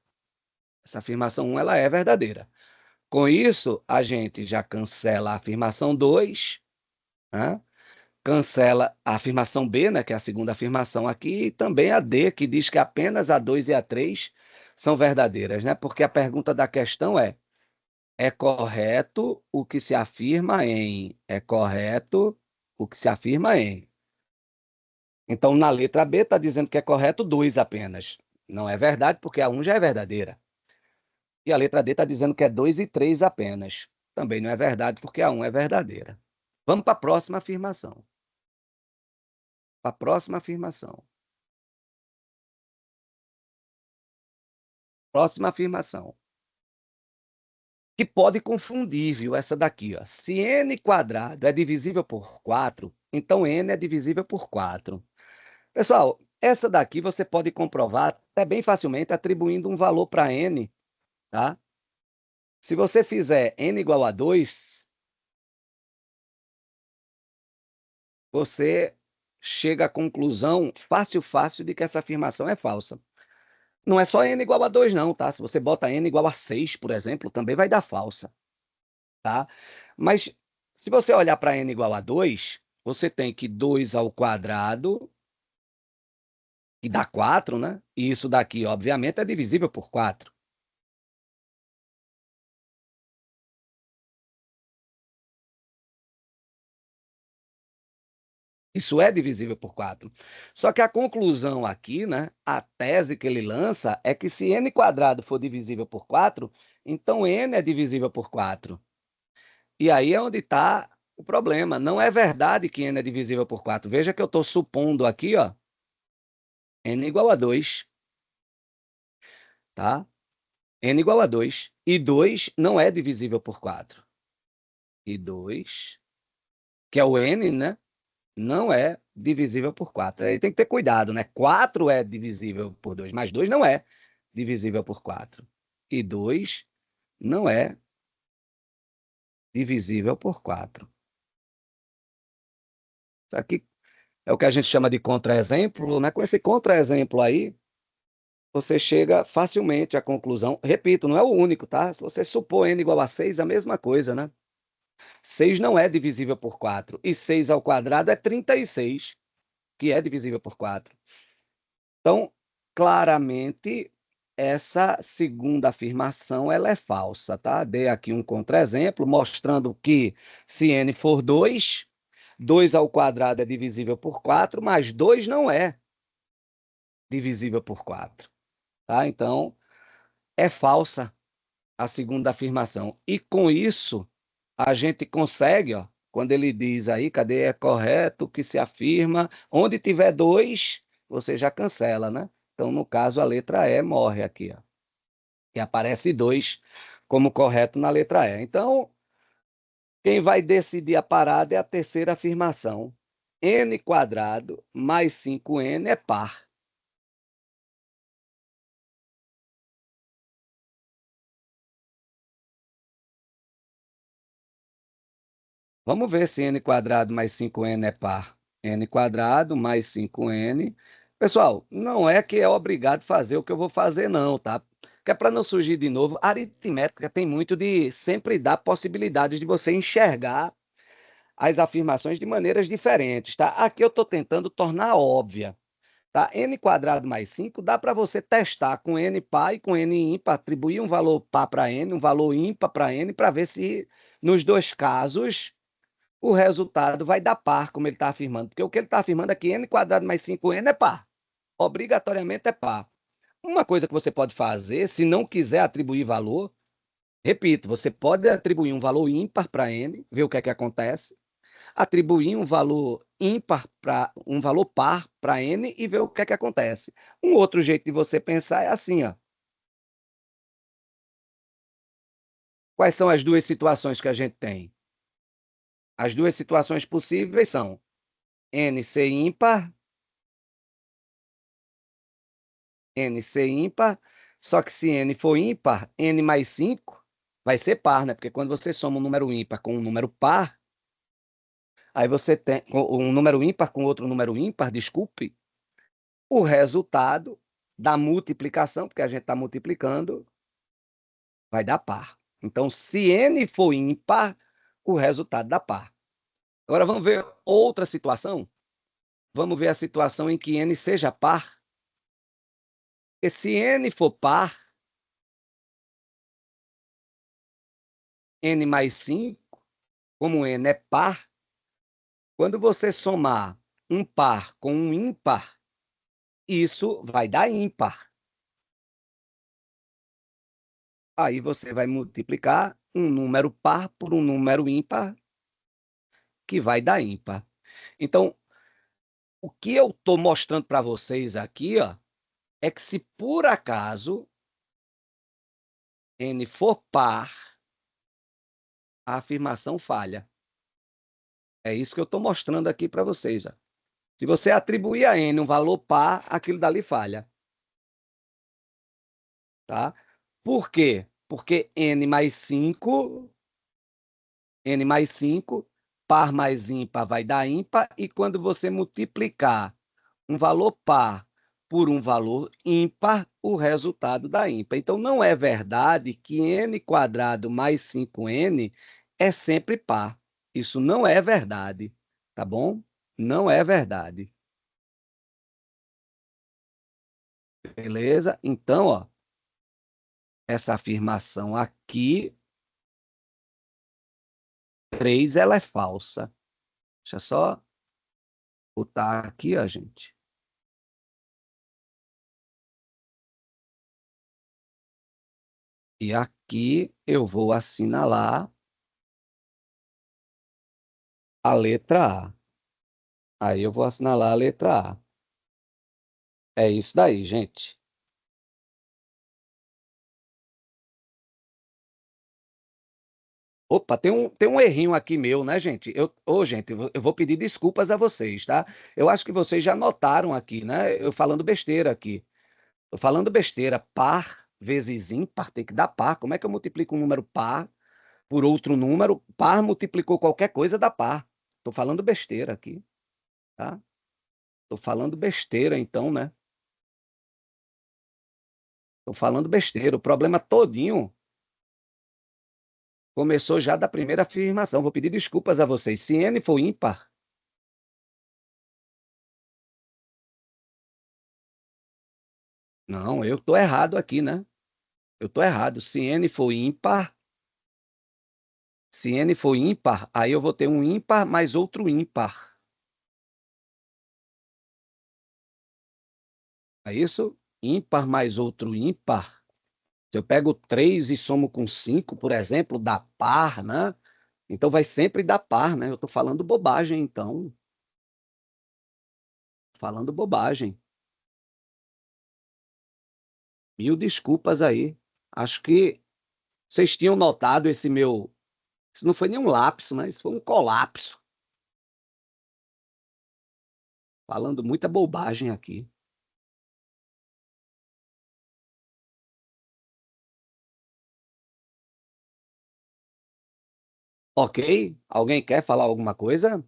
Essa afirmação 1, ela é verdadeira. Com isso, a gente já cancela a afirmação 2, né? Cancela a afirmação B, né, que é a segunda afirmação aqui, e também a D, que diz que apenas a 2 e a 3 são verdadeiras, né? Porque a pergunta da questão é correto o que se afirma em? É correto o que se afirma em? Então, na letra B está dizendo que é correto 2 apenas. Não é verdade, porque a 1 já é verdadeira. E a letra D está dizendo que é 2 e 3 apenas. Também não é verdade, porque a 1 é verdadeira. Vamos para a próxima afirmação. Para a próxima afirmação. Próxima afirmação. Que pode confundir, viu? Essa daqui, ó. Se n quadrado é divisível por 4, então n é divisível por 4. Pessoal, essa daqui você pode comprovar até bem facilmente atribuindo um valor para n, tá? Se você fizer n igual a 2, você chega à conclusão fácil de que essa afirmação é falsa. Não é só n igual a 2 não, tá? Se você bota n igual a 6, por exemplo, também vai dar falsa, tá? Mas se você olhar para n igual a 2, você tem que 2 ao quadrado, que dá 4, né? E isso daqui, obviamente, é divisível por 4. Isso é divisível por 4. Só que a conclusão aqui, né, a tese que ele lança é que se n² for divisível por 4, então n é divisível por 4. E aí é onde está o problema. Não é verdade que n é divisível por 4. Veja que eu estou supondo aqui, ó, n igual a 2. Tá? N igual a 2. E 2 não é divisível por 4. E 2, que é o n, né? Não é divisível por 4. Aí tem que ter cuidado, né? 4 é divisível por 2, mas 2 não é divisível por 4. E 2 não é divisível por 4. Isso aqui é o que a gente chama de contra-exemplo, né? Com esse contra-exemplo aí, você chega facilmente à conclusão. Repito, não é o único, tá? Se você supor n igual a 6, a mesma coisa, né? 6 não é divisível por 4. E 6 ao quadrado é 36, que é divisível por 4. Então, claramente, essa segunda afirmação ela é falsa, tá? Dei aqui um contra-exemplo mostrando que se n for 2, 2 ao quadrado é divisível por 4, mas 2 não é divisível por 4, tá? Então, é falsa a segunda afirmação. E com isso, a gente consegue, ó, quando ele diz aí, cadê? É correto que se afirma, onde tiver 2, você já cancela, né? Então, no caso, a letra E morre aqui, ó. E aparece 2 como correto na letra E. Então, quem vai decidir a parada é a terceira afirmação. n² mais 5n é par. Vamos ver se n² mais 5n é par. n² mais 5n. Pessoal, não é que é obrigado fazer o que eu vou fazer, não, tá? Que é para não surgir de novo. A aritmética tem muito de sempre dar possibilidades de você enxergar as afirmações de maneiras diferentes, tá? Aqui eu estou tentando tornar óbvia, tá? n² mais 5 dá para você testar com n par e com n ímpar, atribuir um valor par para n, um valor ímpar para n, para ver se nos dois casos o resultado vai dar par, como ele está afirmando. Porque o que ele está afirmando é que n² mais 5n é par. Obrigatoriamente é par. Uma coisa que você pode fazer, se não quiser atribuir valor, repito, você pode atribuir um valor ímpar para n, ver o que é que acontece, atribuir um valor ímpar para um valor par para n e ver o que é que acontece. Um outro jeito de você pensar é assim, ó. Quais são as duas situações que a gente tem? As duas situações possíveis são n ser ímpar, só que se n for ímpar, n mais 5 vai ser par, né? Porque quando você soma um número ímpar com um número par, aí você tem um número ímpar com outro número ímpar, desculpe, o resultado da multiplicação, porque a gente está multiplicando, vai dar par. Então, se n for ímpar, o resultado dá par. Agora vamos ver outra situação. Vamos ver a situação em que n seja par. Porque se n for par, n mais 5, como n é par, quando você somar um par com um ímpar, isso vai dar ímpar. Aí você vai multiplicar um número par por um número ímpar, que vai dar ímpar. Então, o que eu estou mostrando para vocês aqui, ó, é que se por acaso n for par, a afirmação falha. É isso que eu estou mostrando aqui para vocês. Ó. Se você atribuir a n um valor par, aquilo dali falha. Tá? Por quê? Porque n mais 5, par mais ímpar vai dar ímpar, e quando você multiplicar um valor par por um valor ímpar, o resultado dá ímpar. Então, não é verdade que n² mais 5n é sempre par. Isso não é verdade, tá bom? Não é verdade. Beleza? Então, ó, essa afirmação aqui, 3, ela é falsa. Deixa eu só botar aqui, ó, gente. E aqui eu vou assinalar a letra A. Aí eu vou assinalar a letra A. É isso daí, gente. Opa, tem um errinho aqui meu, né, gente? Gente, eu vou pedir desculpas a vocês, tá? Eu acho que vocês já notaram aqui, né? Eu falando besteira aqui. Tô falando besteira. Par vezes ímpar tem que dar par. Como é que eu multiplico um número par por outro número? Par multiplicou qualquer coisa, dá par. Tô falando besteira aqui, tá? Tô falando besteira, então, né? Tô falando besteira. O problema todinho começou já da primeira afirmação. Vou pedir desculpas a vocês. Se n for ímpar, não, eu tô errado aqui, né? Eu tô errado. Se n for ímpar, aí eu vou ter um ímpar mais outro ímpar. É isso? Ímpar mais outro ímpar. Se eu pego 3 e somo com 5, por exemplo, dá par, né? Então vai sempre dar par, né? Eu tô falando bobagem, então. Falando bobagem. Mil desculpas aí. Acho que vocês tinham notado esse meu. Isso não foi nenhum lapso, né? Isso foi um colapso. Falando muita bobagem aqui. Ok? Alguém quer falar alguma coisa?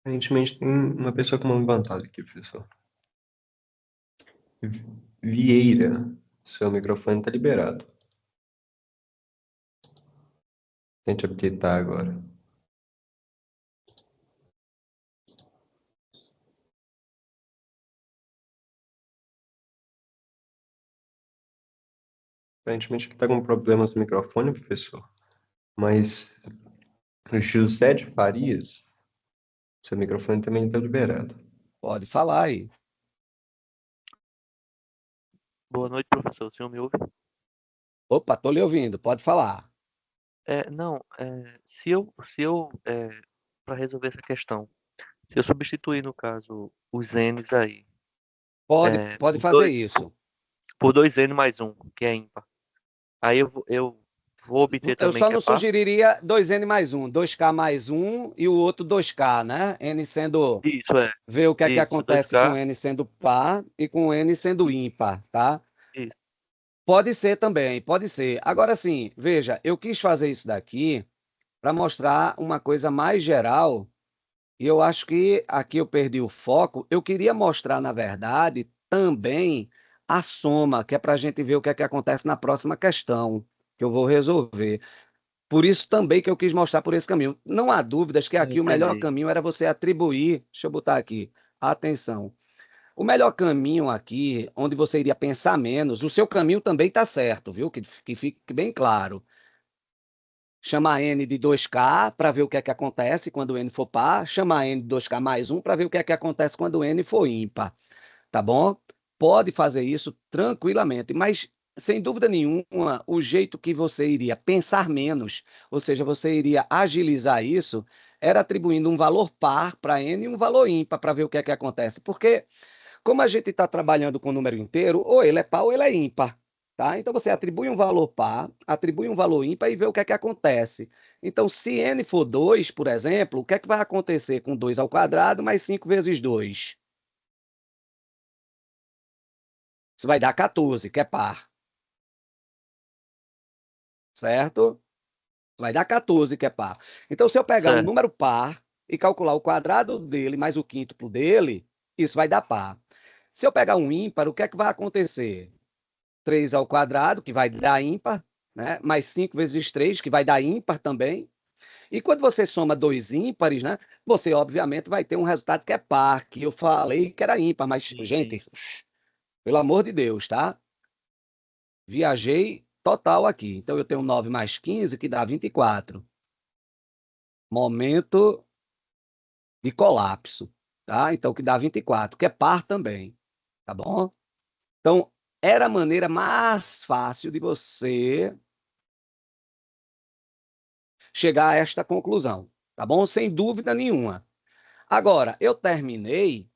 Aparentemente tem uma pessoa com uma vantagem aqui, professor. Vieira, seu microfone está liberado. Tente habilitar agora. Aparentemente ele está com problemas no microfone, professor. Mas José de Farias, seu microfone também está liberado. Pode falar aí. Boa noite, professor. O senhor me ouve? Opa, tô lhe ouvindo. Pode falar. Não, para resolver essa questão, se eu substituir, no caso, os N's aí, Pode por fazer dois, isso. por dois N mais um, que é ímpar, aí eu vou obter Eu também só que é não par? sugeriria 2n mais um, 2k mais um e o outro 2k, né? N sendo. Isso, Ver o que é que isso, acontece com 2K, n sendo par e com n sendo isso, ímpar, tá? isso. Pode ser também, pode ser. Agora sim, veja, eu quis fazer isso daqui para mostrar uma coisa mais geral e eu acho que aqui eu perdi o foco. Eu queria mostrar, na verdade, também a soma, que é para a gente ver o que é que acontece na próxima questão que eu vou resolver. Por isso também que eu quis mostrar por esse caminho. Não há dúvidas que aqui o melhor Entendi. caminho era você atribuir. Deixa eu botar aqui. Atenção. O melhor caminho aqui, onde você iria pensar menos, o seu caminho também está certo, viu? Que fique bem claro. Chama N de 2K para ver o que é que acontece quando N for par. Chama N de 2K mais um para ver o que é que acontece quando N for ímpar. Tá bom? Pode fazer isso tranquilamente, mas sem dúvida nenhuma, o jeito que você iria pensar menos, ou seja, você iria agilizar isso, era atribuindo um valor par para N e um valor ímpar para ver o que é que acontece. Porque, como a gente está trabalhando com número inteiro, ou ele é par ou ele é ímpar. Tá? Então você atribui um valor par, atribui um valor ímpar e vê o que é que acontece. Então, se n for 2, por exemplo, o que é que vai acontecer com 2 ao quadrado mais 5 vezes 2? Isso vai dar 14, que é par. Certo? Vai dar 14, que é par. Então, se eu pegar um Certo, número par e calcular o quadrado dele mais o quíntuplo dele, isso vai dar par. Se eu pegar um ímpar, o que é que vai acontecer? 3 ao quadrado, que vai dar ímpar, né? Mais 5 vezes 3, que vai dar ímpar também. E quando você soma dois ímpares, né? Você, obviamente, vai ter um resultado que é par, que eu falei que era ímpar, mas, entendi. gente, pelo amor de Deus, tá? Viajei total aqui. Então, eu tenho 9 mais 15, que dá 24. Momento de colapso, tá? Então, que dá 24, que é par também, tá bom? Então, era a maneira mais fácil de você chegar a esta conclusão, tá bom? Sem dúvida nenhuma. Agora, eu terminei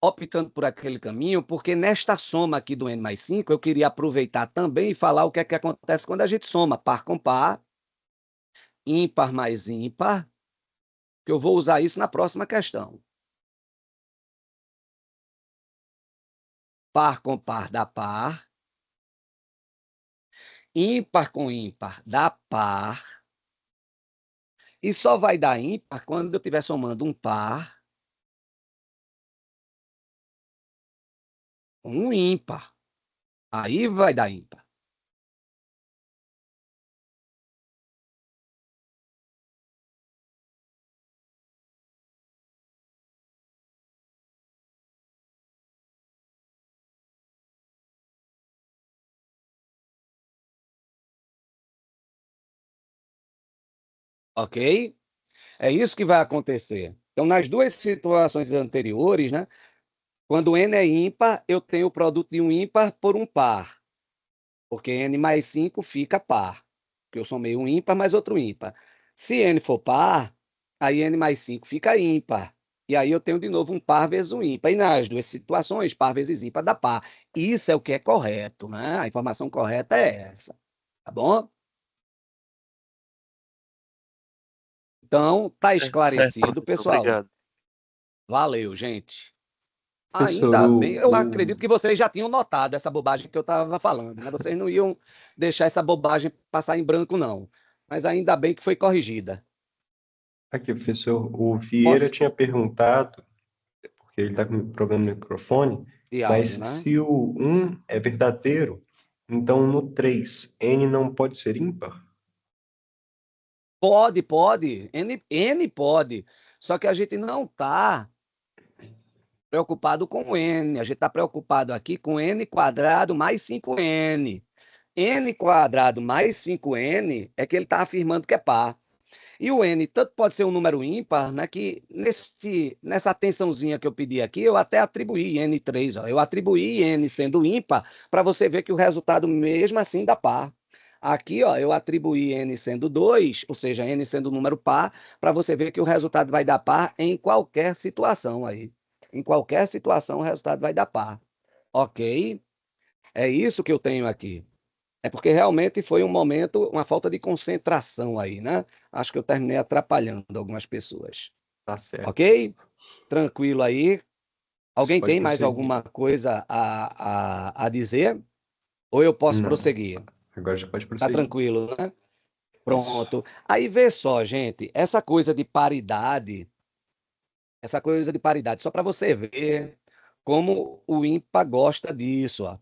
optando por aquele caminho, porque nesta soma aqui do N mais 5, eu queria aproveitar também e falar o que é que acontece quando a gente soma par com par, ímpar mais ímpar, que eu vou usar isso na próxima questão. Par com par dá par, ímpar com ímpar dá par, e só vai dar ímpar quando eu estiver somando um par com um ímpar. Aí vai dar ímpar. Ok? É isso que vai acontecer. Então, nas duas situações anteriores, né? Quando n é ímpar, eu tenho o produto de um ímpar por um par, porque n mais 5 fica par, porque eu somei um ímpar mais outro ímpar. Se n for par, aí n mais 5 fica ímpar. E aí eu tenho de novo um par vezes um ímpar. E nas duas situações, par vezes ímpar dá par. Isso é o que é correto, né? A informação correta é essa. Tá bom? Então, tá Certo, esclarecido, professor. pessoal. Obrigado. Valeu, gente. Professor, Ainda bem, eu acredito que vocês já tinham notado essa bobagem que eu estava falando, né? Vocês não iam deixar essa bobagem passar em branco, não. Mas ainda bem que foi corrigida. aqui, professor, o Vieira Posso? tinha perguntado, porque ele está com problema no microfone, De mas áudio, né? se o 1 é verdadeiro, então no 3, N não pode ser ímpar? Pode, pode. N pode. Só que a gente não está preocupado com o N. A gente está preocupado aqui com N quadrado mais 5N. N quadrado mais 5N é que ele está afirmando que é par. E o N tanto pode ser um número ímpar, né, que nessa atençãozinha que eu pedi aqui, eu até atribuí N3, ó, eu atribuí N sendo ímpar, para você ver que o resultado mesmo assim dá par. Aqui, ó, eu atribuí N sendo 2, ou seja, N sendo um número par, para você ver que o resultado vai dar par em qualquer situação aí. Em qualquer situação o resultado vai dar par. Ok? É isso que eu tenho aqui. É porque realmente foi um momento, uma falta de concentração aí, né? Acho que eu terminei atrapalhando algumas pessoas. Tá certo. Ok? Tranquilo aí. Você Alguém pode tem mais prosseguir. alguma coisa a dizer? Ou eu posso Não, prosseguir? agora já pode Tá prosseguir. tranquilo, né? Isso. Pronto. Aí vê só, gente, essa coisa de paridade, só para você ver como o IMPA gosta disso, ó.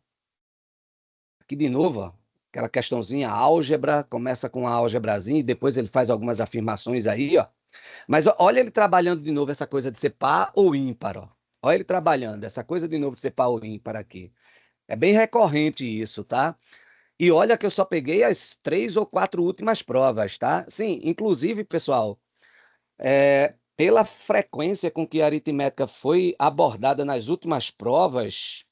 Aqui de novo, ó, aquela questãozinha álgebra, começa com a álgebrazinha e depois ele faz algumas afirmações aí, ó. Mas olha ele trabalhando de novo essa coisa de ser par ou ímpar, ó. Olha ele trabalhando essa coisa de novo de ser par ou ímpar aqui. É bem recorrente isso, tá? E olha que eu só peguei as 3 ou 4 últimas provas, tá? Sim, inclusive, pessoal, pela frequência com que a aritmética foi abordada nas últimas provas,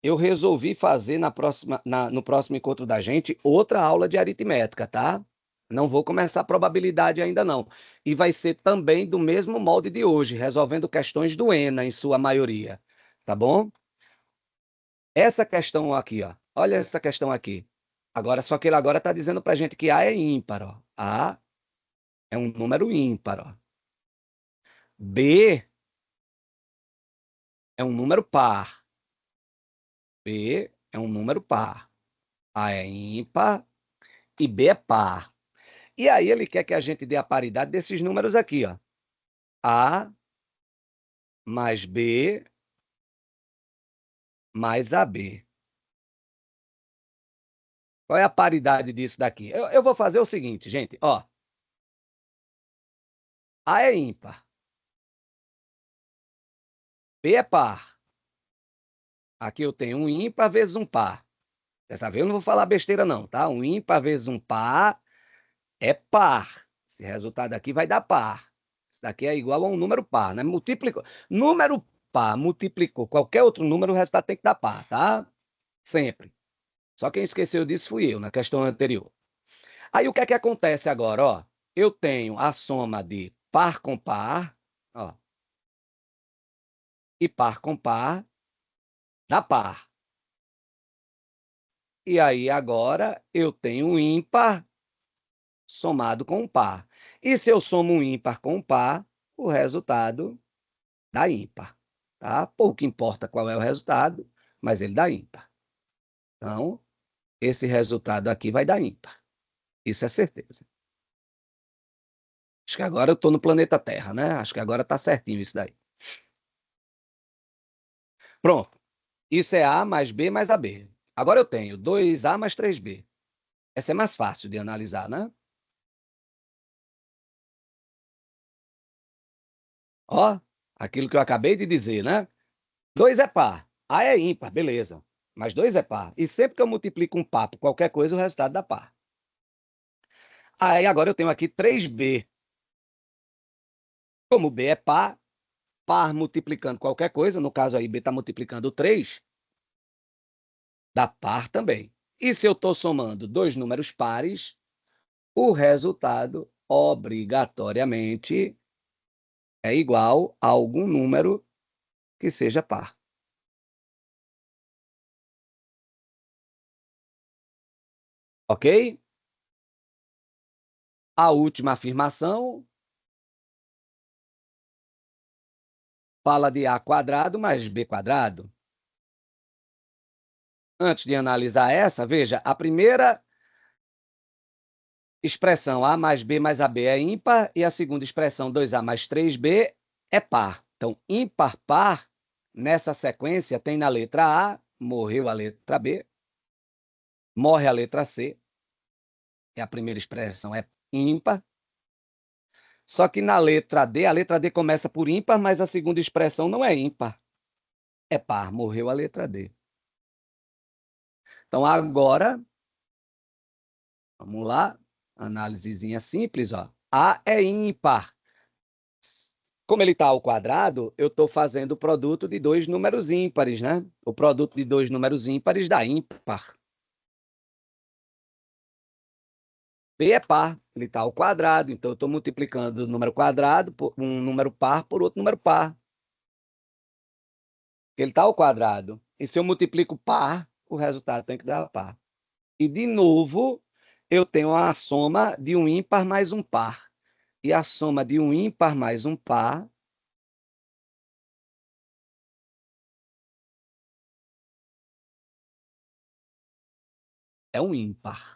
eu resolvi fazer no próximo encontro da gente outra aula de aritmética, tá? Não vou começar a probabilidade ainda não. E vai ser também do mesmo molde de hoje, resolvendo questões do ENA, em sua maioria. Tá bom? Essa questão aqui, ó. Olha essa questão aqui. Agora, só que ele agora está dizendo para a gente que A é ímpar, ó. A é um número ímpar, ó. B é um número par. B é um número par. A é ímpar e B é par. E aí ele quer que a gente dê a paridade desses números aqui, ó. A mais B mais AB. Qual é a paridade disso daqui? Eu vou fazer o seguinte, gente, ó. A é ímpar. B é par. Aqui eu tenho um ímpar vezes um par. Dessa vez eu não vou falar besteira não, tá? Um ímpar vezes um par é par. Esse resultado aqui vai dar par. Isso daqui é igual a um número par, né? Número par multiplicou qualquer outro número, o resultado tem que dar par, tá? Sempre. Só quem esqueceu disso fui eu, na questão anterior. Aí o que é que acontece agora, ó? Eu tenho a soma de par com par, ó, e par com par dá par. E aí agora eu tenho um ímpar somado com um par. E se eu somo um ímpar com um par, o resultado dá ímpar, tá? Pouco importa qual é o resultado, mas ele dá ímpar. Então, esse resultado aqui vai dar ímpar. Isso é certeza. Acho que agora eu estou no planeta Terra, né? Acho que agora está certinho isso daí. Pronto. Isso é A mais B mais AB. Agora eu tenho 2A mais 3B. Essa é mais fácil de analisar, né? Ó, aquilo que eu acabei de dizer, né? 2 é par. A é ímpar, beleza. Mas 2 é par. E sempre que eu multiplico um par por qualquer coisa, o resultado dá par. Aí agora eu tenho aqui 3B. Como B é par, par multiplicando qualquer coisa, no caso aí B está multiplicando 3, dá par também. E se eu estou somando dois números pares, o resultado obrigatoriamente é igual a algum número que seja par. Ok? A última afirmação fala de A quadrado mais B quadrado. Antes de analisar essa, veja, a primeira expressão A mais B mais AB é ímpar e a segunda expressão 2A mais 3B é par. Então, ímpar, par, nessa sequência tem na letra A, morreu a letra B, morre a letra C, e a primeira expressão é ímpar. Só que na letra D, a letra D começa por ímpar, mas a segunda expressão não é ímpar, é par, morreu a letra D. Então, agora, vamos lá, análisezinha simples, ó. A é ímpar. Como ele está ao quadrado, eu estou fazendo o produto de dois números ímpares, né? O produto de dois números ímpares dá ímpar. B é par, ele está ao quadrado, então eu estou multiplicando o número quadrado por um número par por outro número par. Ele está ao quadrado. E se eu multiplico par, o resultado tem que dar par. E, de novo, eu tenho a soma de um ímpar mais um par. E a soma de um ímpar mais um par é um ímpar.